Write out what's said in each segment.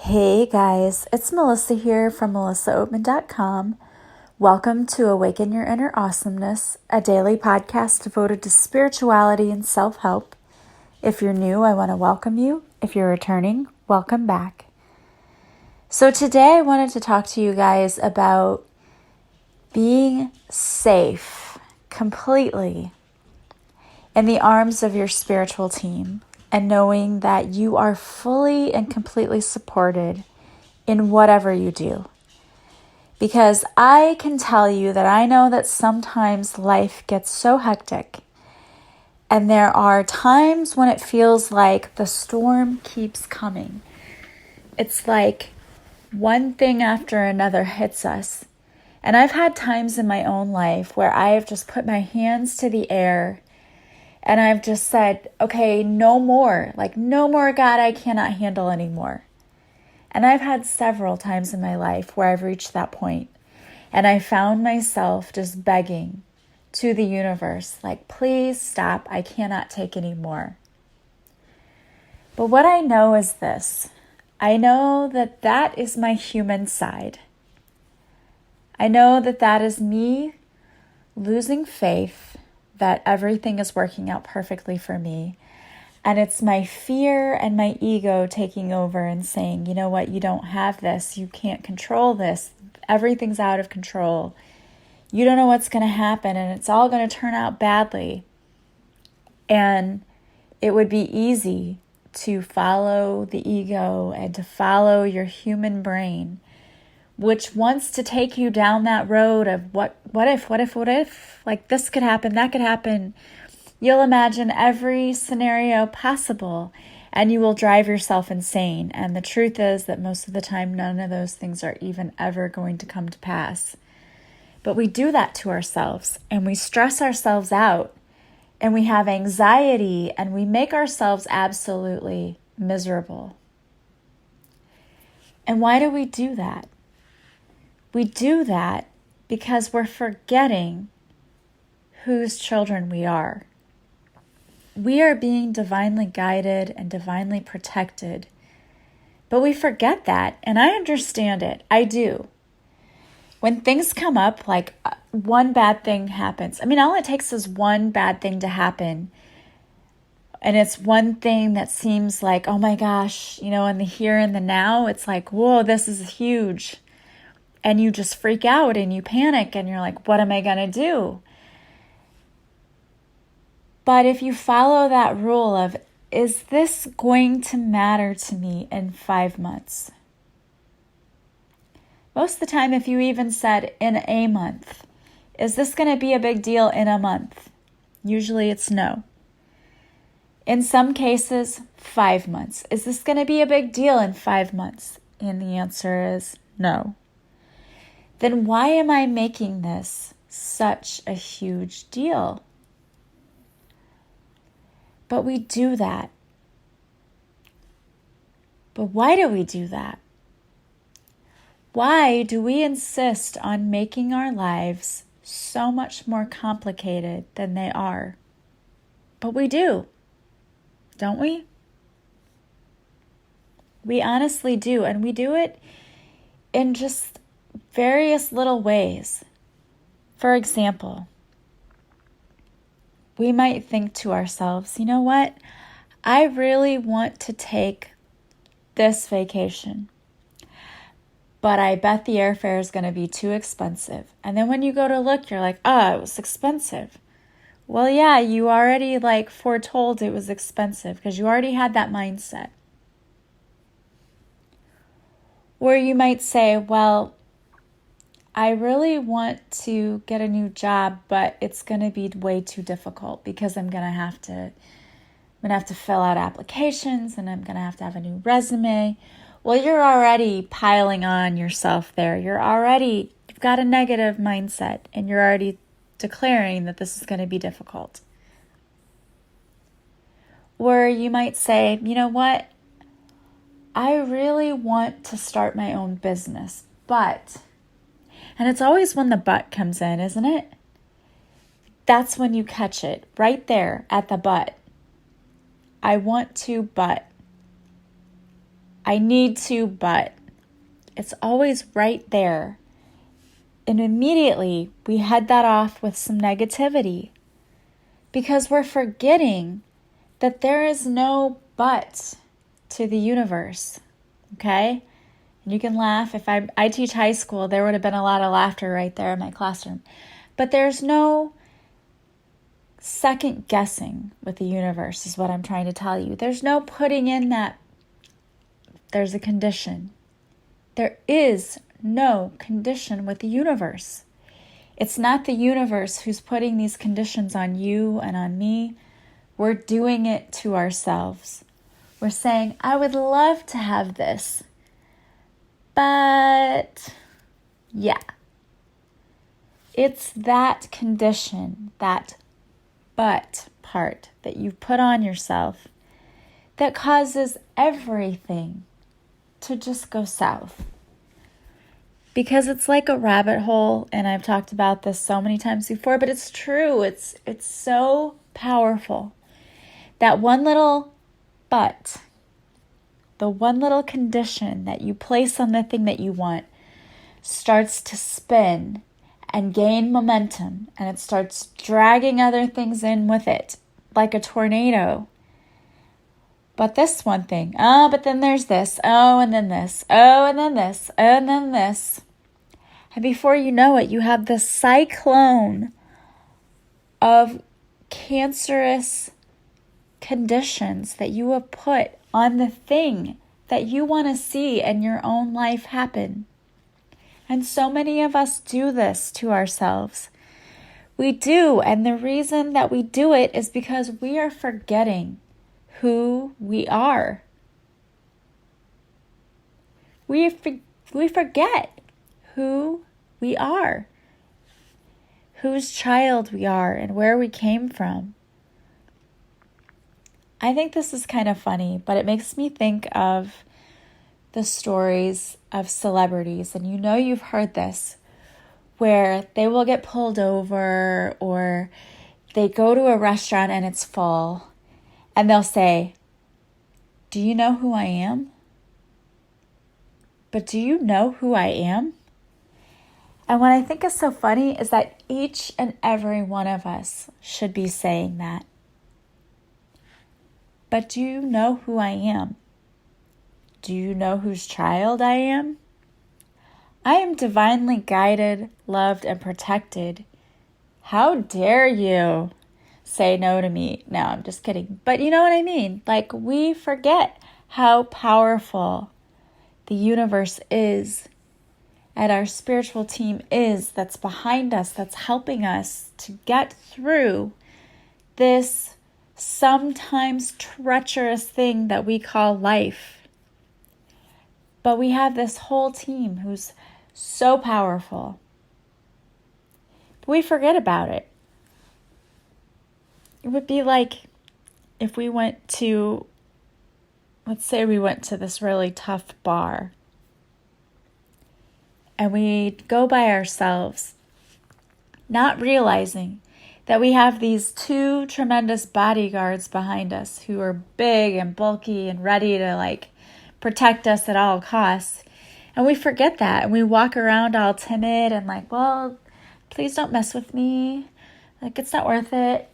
Hey guys, it's Melissa here from melissaoatman.com. Welcome to Awaken Your Inner Awesomeness, a daily podcast devoted to spirituality and self-help. If you're new, I want to welcome you. If you're returning, welcome back. So today I wanted to talk to you guys about being safe completely in the arms of your spiritual team and knowing that you are fully and completely supported in whatever you do. Because I can tell you that I know that sometimes life gets so hectic, and there are times when it feels like the storm keeps coming. It's like one thing after another hits us. And I've had times in my own life where I have just put my hands to the air and I've just said, okay, no more. No more, God, I cannot handle anymore. And I've had several times in my life where I've reached that point. And I found myself just begging to the universe, please stop. I cannot take any more. But what I know is this. I know that that is my human side. I know that that is me losing faith that everything is working out perfectly for me. And it's my fear and my ego taking over and saying, you know what, you don't have this. You can't control this. Everything's out of control. You don't know what's going to happen and it's all going to turn out badly. And it would be easy to follow the ego and to follow your human brain, which wants to take you down that road of what if, like this could happen, that could happen. You'll imagine every scenario possible and you will drive yourself insane. And the truth is that most of the time, none of those things are even ever going to come to pass. But we do that to ourselves and we stress ourselves out and we have anxiety and we make ourselves absolutely miserable. And why do we do that? We do that because we're forgetting whose children we are. We are being divinely guided and divinely protected, but we forget that, and I understand it. I do. When things come up, like one bad thing happens. All it takes is one bad thing to happen, and it's one thing that seems like, oh my gosh, in the here and the now, it's like, whoa, this is huge. And you just freak out and you panic and you're like, what am I going to do? But if you follow that rule of, is this going to matter to me in 5 months? Most of the time, if you even said in a month, is this going to be a big deal in a month? Usually it's no. In some cases, 5 months. Is this going to be a big deal in 5 months? And the answer is no. Then why am I making this such a huge deal? But we do that. But why do we do that? Why do we insist on making our lives so much more complicated than they are? But we do, don't we? We honestly do, and we do it in just various little ways. For example, we might think to ourselves, you know what? I really want to take this vacation, but I bet the airfare is going to be too expensive. And then when you go to look, you're like, oh, it was expensive. Well, yeah, you already foretold it was expensive because you already had that mindset. Or you might say, well, I really want to get a new job, but it's going to be way too difficult because I'm going to have to fill out applications and I'm going to have a new resume. Well, you're already piling on yourself there. You've got a negative mindset and you're already declaring that this is going to be difficult. Or you might say, you know what? I really want to start my own business, but... And it's always when the but comes in, isn't it? That's when you catch it, right there at the but. I want to, but I need to, but it's always right there. And immediately we head that off with some negativity because we're forgetting that there is no but to the universe. Okay? And you can laugh. If I teach high school, there would have been a lot of laughter right there in my classroom. But there's no second guessing with the universe is what I'm trying to tell you. There's no putting in that there's a condition. There is no condition with the universe. It's not the universe who's putting these conditions on you and on me. We're doing it to ourselves. We're saying, I would love to have this, but yeah. It's that condition, that but part that you put on yourself that causes everything to just go south. Because it's like a rabbit hole, and I've talked about this so many times before, but it's true. It's so powerful. That one little but, the one little condition that you place on the thing that you want starts to spin and gain momentum, and it starts dragging other things in with it, like a tornado. But this one thing, but then there's this, and then this, and then this, and then this. And before you know it, you have this cyclone of cancerous conditions that you have put on the thing that you want to see in your own life happen. And so many of us do this to ourselves. We do, and the reason that we do it is because we are forgetting who we are. We forget who we are, whose child we are, and where we came from. I think this is kind of funny, but it makes me think of the stories of celebrities, and you know you've heard this, where they will get pulled over or they go to a restaurant and it's full, and they'll say, do you know who I am? But do you know who I am? And what I think is so funny is that each and every one of us should be saying that. But do you know who I am? Do you know whose child I am? I am divinely guided, loved, and protected. How dare you say no to me? No, I'm just kidding. But you know what I mean? Like, we forget how powerful the universe is and our spiritual team is that's behind us, that's helping us to get through this sometimes treacherous thing that we call life. But we have this whole team who's so powerful. But we forget about it. It would be like if we went to, let's say we went to this really tough bar, and we go by ourselves, not realizing that we have these two tremendous bodyguards behind us who are big and bulky and ready to protect us at all costs. And we forget that, and we walk around all timid and well, please don't mess with me. It's not worth it.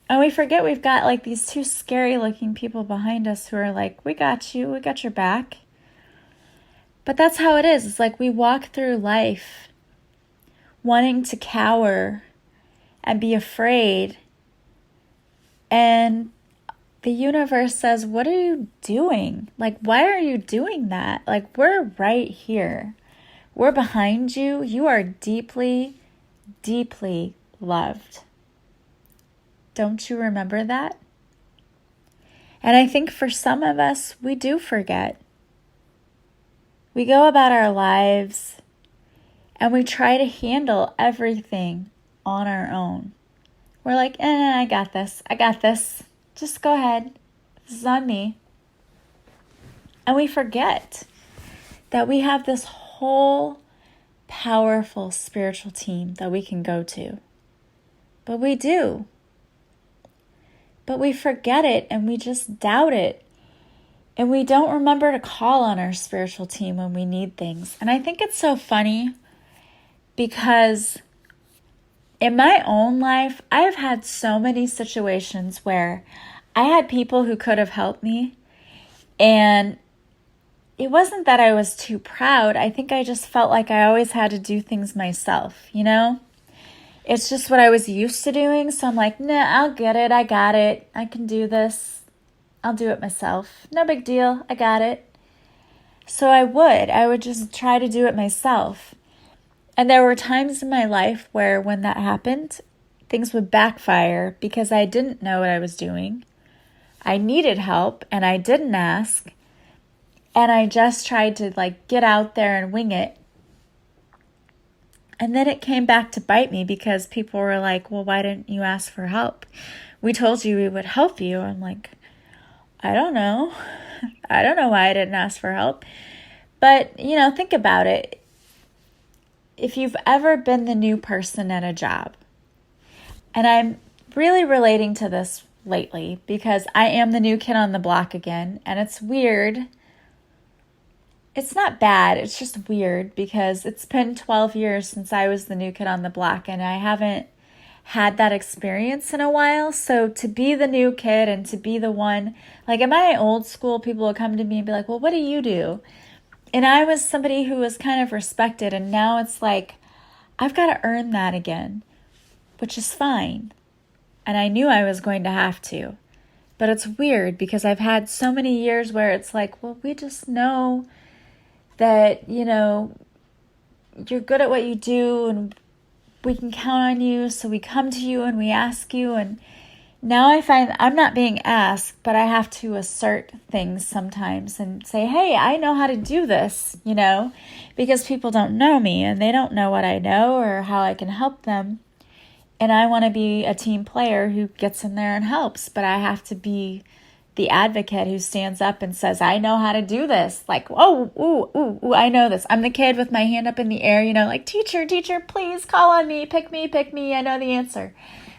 And we forget we've got these two scary looking people behind us who are we got you, we got your back. But that's how it is. It's we walk through life wanting to cower and be afraid. And the universe says, what are you doing? Why are you doing that? We're right here. We're behind you. You are deeply, deeply loved. Don't you remember that? And I think for some of us, we do forget. We go about our lives and we try to handle everything on our own. We're I got this. I got this. Just go ahead. This is on me. And we forget that we have this whole powerful spiritual team that we can go to. But we do. But we forget it and we just doubt it. And we don't remember to call on our spiritual team when we need things. And I think it's so funny because in my own life, I've had so many situations where I had people who could have helped me. And it wasn't that I was too proud. I think I just felt like I always had to do things myself, you know? It's just what I was used to doing. So I'm like, nah, I'll get it. I got it. I can do this. I'll do it myself. No big deal. I got it. So I would just try to do it myself. And there were times in my life where when that happened, things would backfire because I didn't know what I was doing. I needed help and I didn't ask. And I just tried to get out there and wing it. And then it came back to bite me because people were like, well, why didn't you ask for help? We told you we would help you. I'm like, I don't know. I don't know why I didn't ask for help. But, think about it. If you've ever been the new person at a job, and I'm really relating to this lately because I am the new kid on the block again, and it's weird. It's not bad. It's just weird because it's been 12 years since I was the new kid on the block and I haven't had that experience in a while. So to be the new kid and to be the one, in my old school, people would come to me and be like, well, what do you do? And I was somebody who was kind of respected. And now it's like, I've got to earn that again, which is fine. And I knew I was going to have to. But it's weird because I've had so many years where it's like, well, we just know that, you're good at what you do and we can count on you. So we come to you and we ask you. And now I find I'm not being asked, but I have to assert things sometimes and say, hey, I know how to do this, because people don't know me and they don't know what I know or how I can help them. And I want to be a team player who gets in there and helps, but I have to be the advocate who stands up and says, I know how to do this. I know this. I'm the kid with my hand up in the air, teacher, please call on me. Pick me. I know the answer.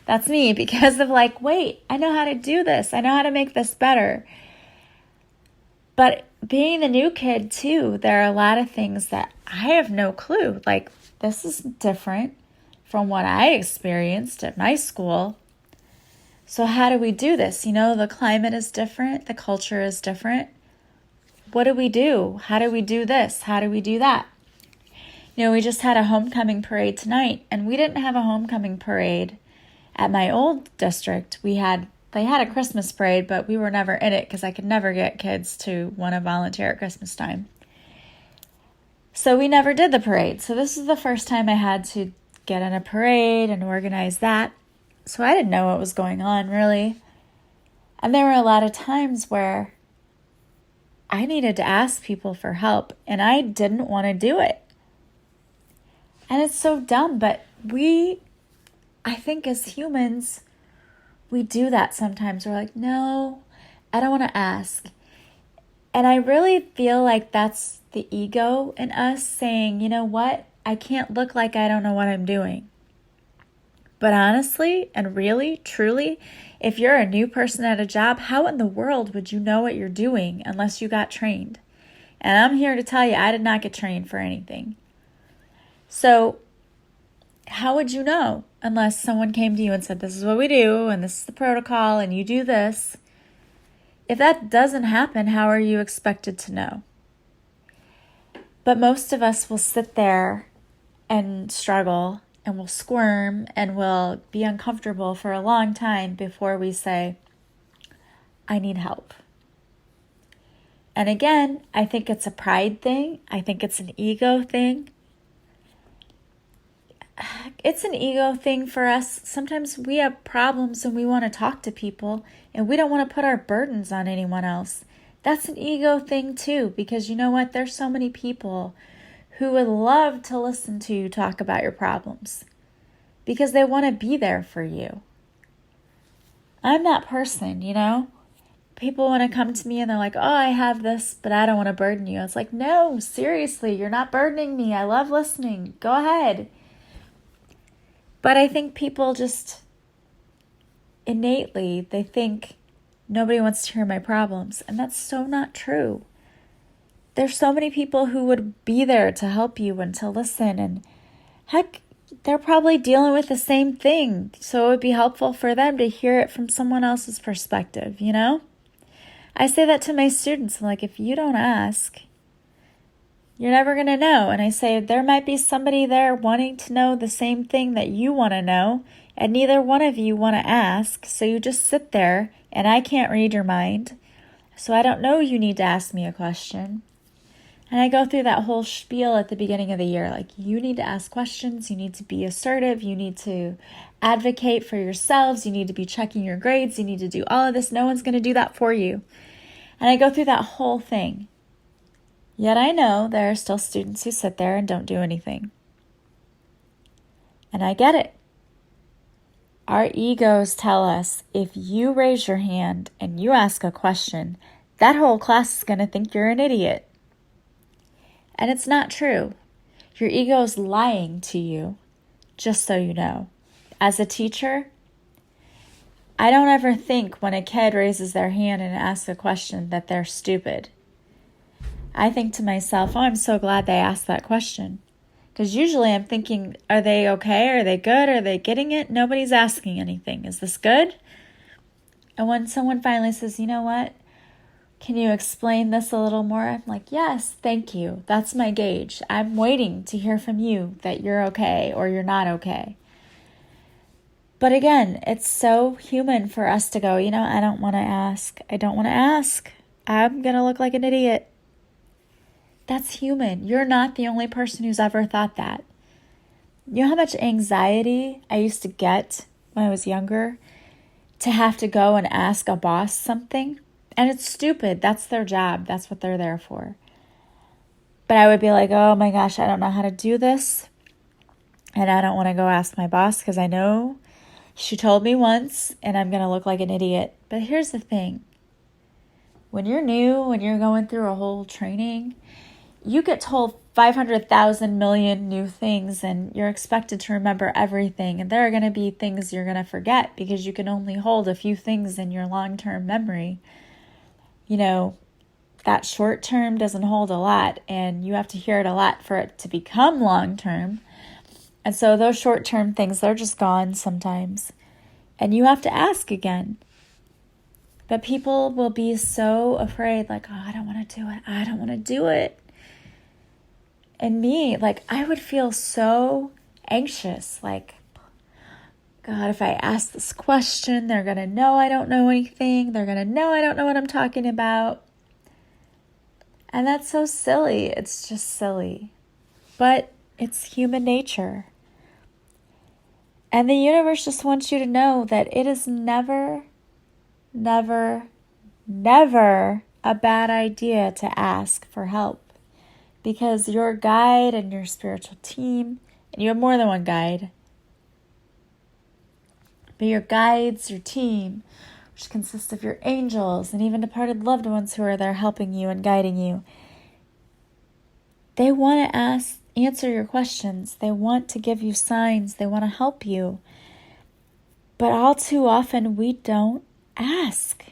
That's me because of wait, I know how to do this. I know how to make this better. But being the new kid too, there are a lot of things that I have no clue. This is different from what I experienced at my school. So how do we do this? The climate is different. The culture is different. What do we do? How do we do this? How do we do that? We just had a homecoming parade tonight, and we didn't have a homecoming parade at my old district. They had a Christmas parade, but we were never in it because I could never get kids to want to volunteer at Christmas time. So we never did the parade. So this is the first time I had to get in a parade and organize that. So I didn't know what was going on, really. And there were a lot of times where I needed to ask people for help, and I didn't want to do it. And it's so dumb, but I think as humans, we do that sometimes. We're like, no, I don't want to ask. And I really feel like that's the ego in us saying, you know what? I can't look like I don't know what I'm doing. But honestly, and really, truly, if you're a new person at a job, how in the world would you know what you're doing unless you got trained? And I'm here to tell you, I did not get trained for anything. So how would you know unless someone came to you and said, this is what we do, and this is the protocol, and you do this? If that doesn't happen, how are you expected to know? But most of us will sit there and struggle and we'll squirm and we'll be uncomfortable for a long time before we say, I need help. And again, I think it's a pride thing. I think it's an ego thing. It's an ego thing for us. Sometimes we have problems and we want to talk to people and we don't want to put our burdens on anyone else. That's an ego thing too, because you know what? There's so many people who would love to listen to you talk about your problems because they want to be there for you. I'm that person, People want to come to me and they're like, oh, I have this, but I don't want to burden you. It's like, no, seriously, you're not burdening me. I love listening. Go ahead. But I think people just innately, they think Nobody wants to hear my problems. And that's so not true. There's so many people who would be there to help you and to listen. And heck, they're probably dealing with the same thing. So it would be helpful for them to hear it from someone else's perspective, you know? I say that to my students. I'm like, if you don't ask, you're never going to know. And I say, there might be somebody there wanting to know the same thing that you want to know, and neither one of you want to ask. So you just sit there, and I can't read your mind. So I don't know you need to ask me a question. And I go through that whole spiel at the beginning of the year. Like, you need to ask questions. You need to be assertive. You need to advocate for yourselves. You need to be checking your grades. You need to do all of this. No one's going to do that for you. And I go through that whole thing. Yet I know there are still students who sit there and don't do anything. And I get it. Our egos tell us if you raise your hand and you ask a question, that whole class is going to think you're an idiot. And it's not true. Your ego is lying to you, just so you know. As a teacher, I don't ever think when a kid raises their hand and asks a question that they're stupid. I think to myself, oh, I'm so glad they asked that question. Because usually I'm thinking, are they okay? Are they good? Are they getting it? Nobody's asking anything. Is this good? And when someone finally says, you know what? Can you explain this a little more? I'm like, yes, thank you. That's my gauge. I'm waiting to hear from you that you're okay or you're not okay. But again, it's so human for us to go, I don't want to ask. I don't want to ask. I'm going to look like an idiot. That's human. You're not the only person who's ever thought that. You know how much anxiety I used to get when I was younger to have to go and ask a boss something? And it's stupid. That's their job. That's what they're there for. But I would be like, oh my gosh, I don't know how to do this. And I don't want to go ask my boss because I know she told me once and I'm going to look like an idiot. But here's the thing. When you're new, when you're going through a whole training, you get told 500,000 million new things and you're expected to remember everything. And there are going to be things you're going to forget because you can only hold a few things in your long-term memory. That short term doesn't hold a lot and you have to hear it a lot for it to become long term. And so those short term things, they're just gone sometimes. And you have to ask again. But people will be so afraid, like, oh, I don't want to do it. I don't want to do it. And me, I would feel so anxious, like, God, if I ask this question, they're going to know I don't know anything. They're going to know I don't know what I'm talking about. And that's so silly. It's just silly. But it's human nature. And the universe just wants you to know that it is never, never, never a bad idea to ask for help. Because your guide and your spiritual team, and you have more than one guide, but your guides, your team, which consists of your angels and even departed loved ones who are there helping you and guiding you, they want to answer your questions. They want to give you signs. They want to help you. But all too often, we don't ask.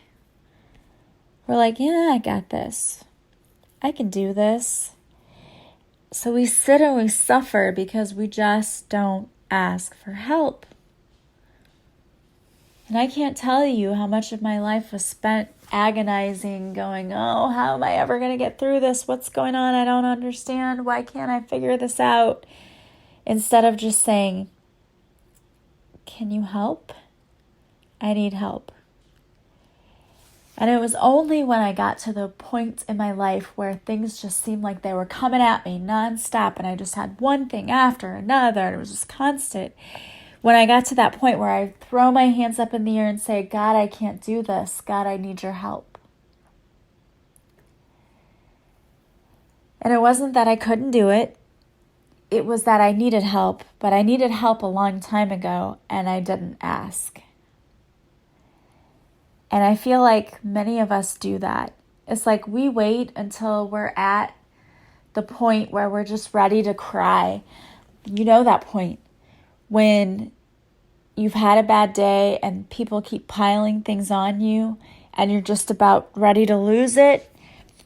We're like, yeah, I got this. I can do this. So we sit and we suffer because we just don't ask for help. And I can't tell you how much of my life was spent agonizing, going, oh, how am I ever going to get through this? What's going on? I don't understand. Why can't I figure this out? Instead of just saying, can you help? I need help. And it was only when I got to the point in my life where things just seemed like they were coming at me nonstop and I just had one thing after another and it was just constant. When I got to that point where I throw my hands up in the air and say, God, I can't do this. God, I need your help. And it wasn't that I couldn't do it. It was that I needed help, but I needed help a long time ago and I didn't ask. And I feel like many of us do that. It's like we wait until we're at the point where we're just ready to cry. You know that point when you've had a bad day and people keep piling things on you and you're just about ready to lose it.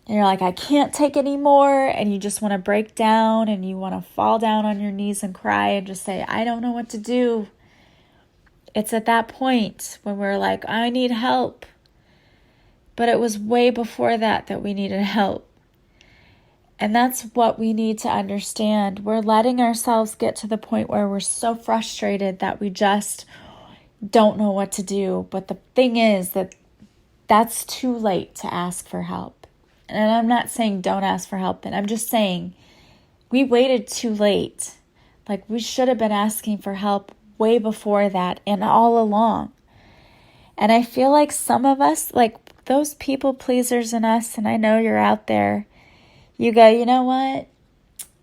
And you're like, I can't take any more. And you just want to break down and you want to fall down on your knees and cry and just say, I don't know what to do. It's at that point when we're like, I need help. But it was way before that we needed help. And that's what we need to understand. We're letting ourselves get to the point where we're so frustrated that we just don't know what to do. But the thing is that's too late to ask for help. And I'm not saying don't ask for help then. I'm just saying we waited too late. Like we should have been asking for help way before that and all along. And I feel like some of us, like those people pleasers in us, and I know you're out there, you go, you know what?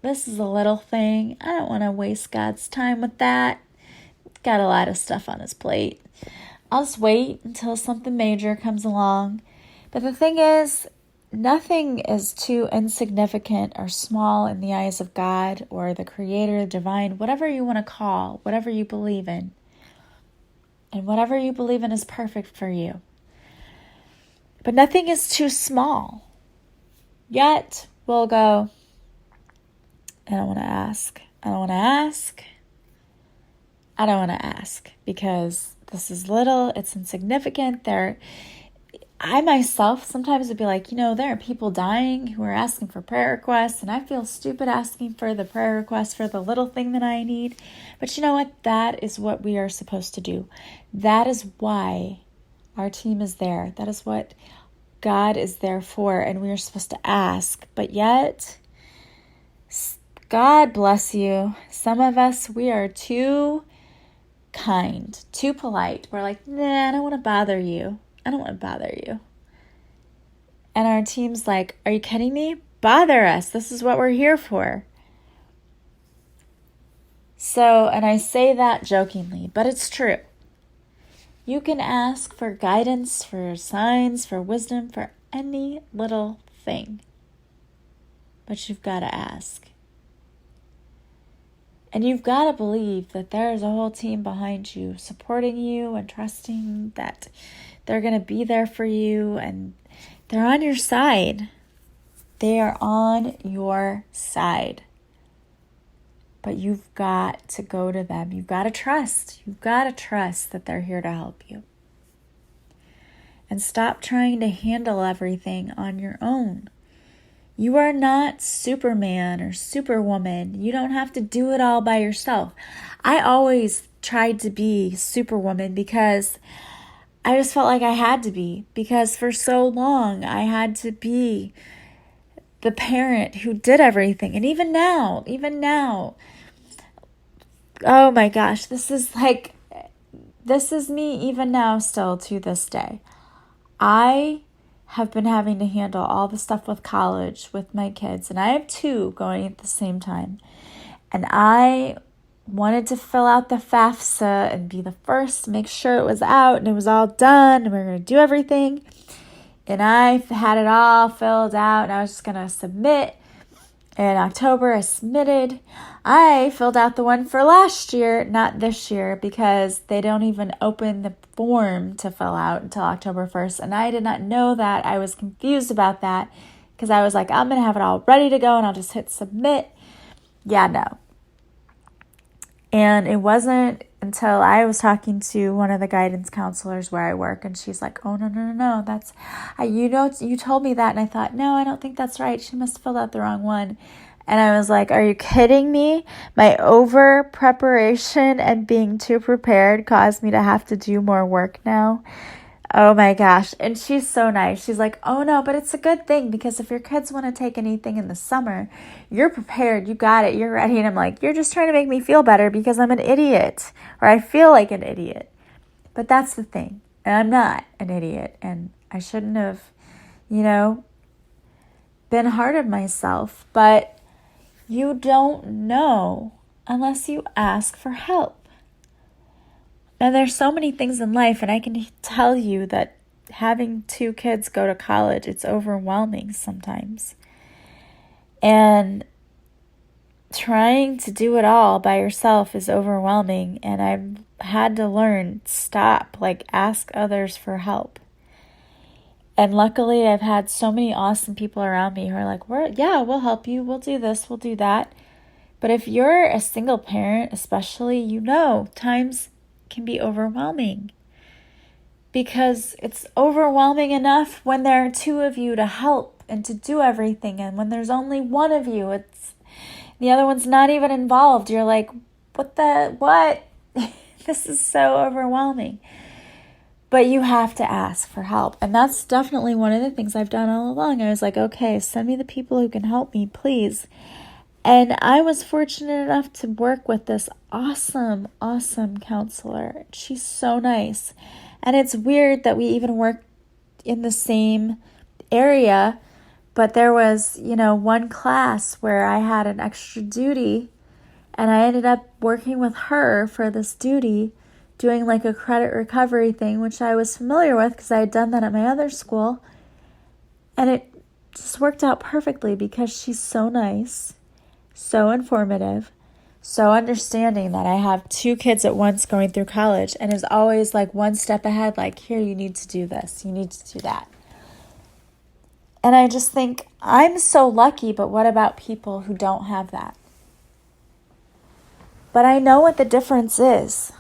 This is a little thing. I don't want to waste God's time with that. Got a lot of stuff on his plate. I'll just wait until something major comes along. But the thing is, nothing is too insignificant or small in the eyes of God or the Creator, the divine, whatever you want to call, whatever you believe in. And whatever you believe in is perfect for you. But nothing is too small. Yet, we'll go, I don't want to ask. I don't want to ask. I don't want to ask because this is little, it's insignificant. I myself sometimes would be like, there are people dying who are asking for prayer requests, and I feel stupid asking for the prayer request for the little thing that I need. But you know what? That is what we are supposed to do. That is why our team is there. That is what God is there for, and we are supposed to ask. But yet, God bless you. Some of us, we are too kind, too polite. We're like, nah, I don't want to bother you. I don't want to bother you. And our team's like, are you kidding me? Bother us. This is what we're here for. So, and I say that jokingly, but it's true. You can ask for guidance, for signs, for wisdom, for any little thing. But you've got to ask. And you've got to believe that there is a whole team behind you, supporting you and trusting that they're going to be there for you and they're on your side. They are on your side. But you've got to go to them. You've got to trust. You've got to trust that they're here to help you. And stop trying to handle everything on your own. You are not Superman or Superwoman. You don't have to do it all by yourself. I always tried to be Superwoman because I just felt like I had to be. Because for so long, I had to be the parent who did everything. And even now, oh my gosh, this is me even now still to this day. I have been having to handle all the stuff with college with my kids, and I have 2 going at the same time. And I wanted to fill out the FAFSA and be the first to make sure it was out and it was all done and we were going to do everything. And I had it all filled out and I was just going to submit. In October, I submitted. I filled out the one for last year, not this year, because they don't even open the form to fill out until October 1st. And I did not know that. I was confused about that because I was like, I'm going to have it all ready to go and I'll just hit submit. Yeah, no. And it wasn't until I was talking to one of the guidance counselors where I work, and she's like, oh, no, that's, you told me that. And I thought, no, I don't think that's right. She must have filled out the wrong one. And I was like, are you kidding me? My over preparation and being too prepared caused me to have to do more work now. Oh my gosh. And she's so nice. She's like, oh no, but it's a good thing because if your kids want to take anything in the summer, you're prepared. You got it. You're ready. And I'm like, you're just trying to make me feel better because I'm an idiot, or I feel like an idiot. But that's the thing. And I'm not an idiot. And I shouldn't have, been hard on myself. But you don't know unless you ask for help. Now, there's so many things in life, and I can tell you that having 2 kids go to college, it's overwhelming sometimes. And trying to do it all by yourself is overwhelming, and I've had to learn, ask others for help. And luckily, I've had so many awesome people around me who are like, we'll help you. We'll do this. We'll do that. But if you're a single parent, especially, times can be overwhelming. Because it's overwhelming enough when there are two of you to help and to do everything. And when there's only one of you, the other one's not even involved. You're like, what? This is so overwhelming. But you have to ask for help. And that's definitely one of the things I've done all along. I was like, okay, send me the people who can help me, please. And I was fortunate enough to work with this awesome, awesome counselor. She's so nice. And it's weird that we even work in the same area, but there was, one class where I had an extra duty, and I ended up working with her for this duty, doing like a credit recovery thing, which I was familiar with because I had done that at my other school. And it just worked out perfectly because she's so nice, so informative, so understanding that I have two kids at once going through college, and is always like one step ahead, like, here, you need to do this, you need to do that. And I just think I'm so lucky, but what about people who don't have that? But I know what the difference is.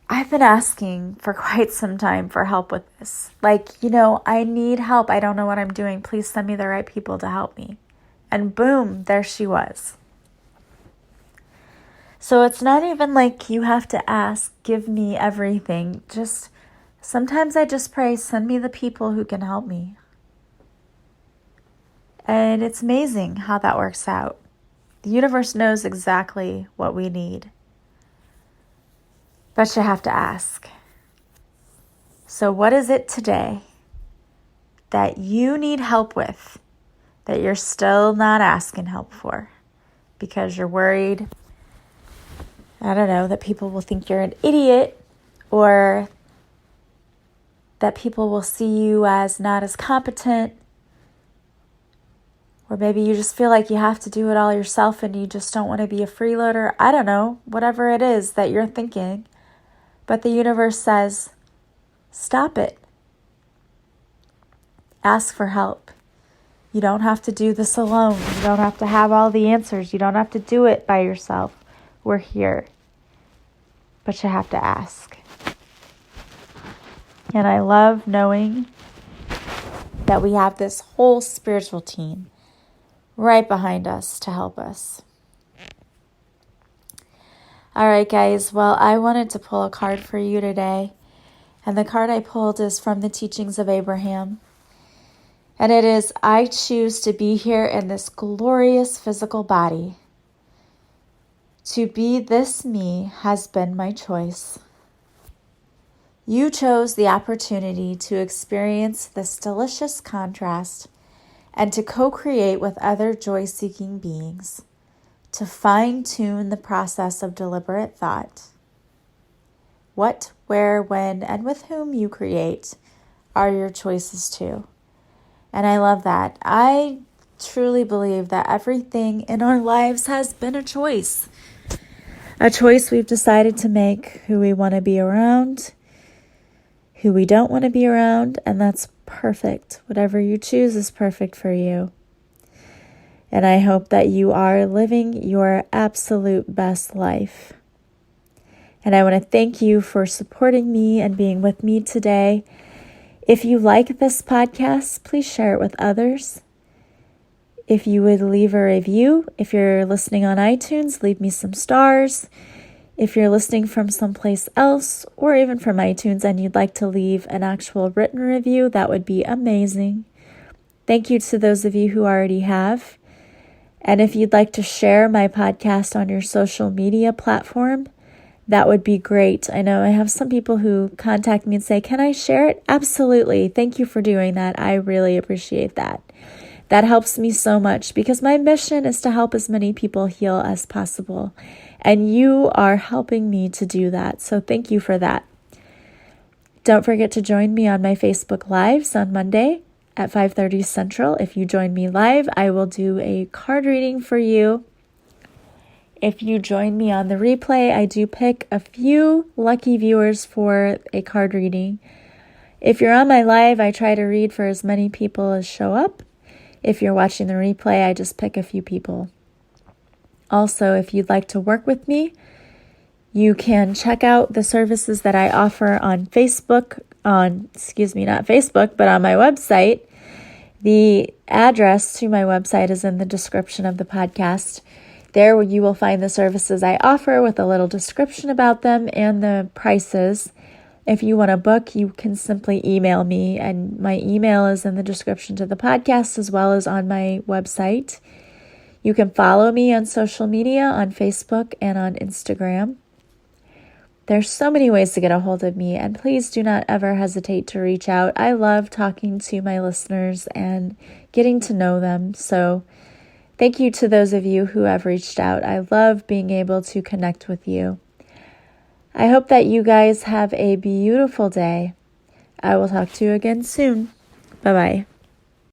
I've been asking for quite some time for help with this. Like, I need help. I don't know what I'm doing. Please send me the right people to help me. And boom, there she was. So it's not even like you have to ask, give me everything. Sometimes I just pray, send me the people who can help me. And it's amazing how that works out. The universe knows exactly what we need. But you have to ask. So what is it today that you need help with that you're still not asking help for? Because you're worried, that people will think you're an idiot, or that people will see you as not as competent, or maybe you just feel like you have to do it all yourself and you just don't want to be a freeloader. I don't know, whatever it is that you're thinking. But the universe says, stop it. Ask for help. You don't have to do this alone. You don't have to have all the answers. You don't have to do it by yourself. We're here. But you have to ask. And I love knowing that we have this whole spiritual team right behind us to help us. All right, guys. Well, I wanted to pull a card for you today. And the card I pulled is from the teachings of Abraham. And it is, I choose to be here in this glorious physical body. To be this me has been my choice. You chose the opportunity to experience this delicious contrast and to co-create with other joy-seeking beings, to fine-tune the process of deliberate thought. What, where, when, and with whom you create are your choices too. And I love that. I truly believe that everything in our lives has been a choice. A choice we've decided to make, who we want to be around, who we don't want to be around, and that's perfect. Whatever you choose is perfect for you. And I hope that you are living your absolute best life. And I want to thank you for supporting me and being with me today. If you like this podcast, please share it with others. If you would leave a review, if you're listening on iTunes, leave me some stars. If you're listening from someplace else or even from iTunes and you'd like to leave an actual written review, that would be amazing. Thank you to those of you who already have. And if you'd like to share my podcast on your social media platform, that would be great. I know I have some people who contact me and say, can I share it? Absolutely. Thank you for doing that. I really appreciate that. That helps me so much because my mission is to help as many people heal as possible. And you are helping me to do that. So thank you for that. Don't forget to join me on my Facebook Lives on Monday at 5:30 Central. If you join me live, I will do a card reading for you. If you join me on the replay, I do pick a few lucky viewers for a card reading. If you're on my live, I try to read for as many people as show up. If you're watching the replay, I just pick a few people. Also, if you'd like to work with me, you can check out the services that I offer on Facebook, not Facebook, but on my website. The address to my website is in the description of the podcast. There you will find the services I offer with a little description about them and the prices. If you want to book, you can simply email me, and my email is in the description to the podcast as well as on my website. You can follow me on social media, on Facebook and on Instagram. There's so many ways to get a hold of me, and please do not ever hesitate to reach out. I love talking to my listeners and getting to know them, so thank you to those of you who have reached out. I love being able to connect with you. I hope that you guys have a beautiful day. I will talk to you again soon. Bye-bye.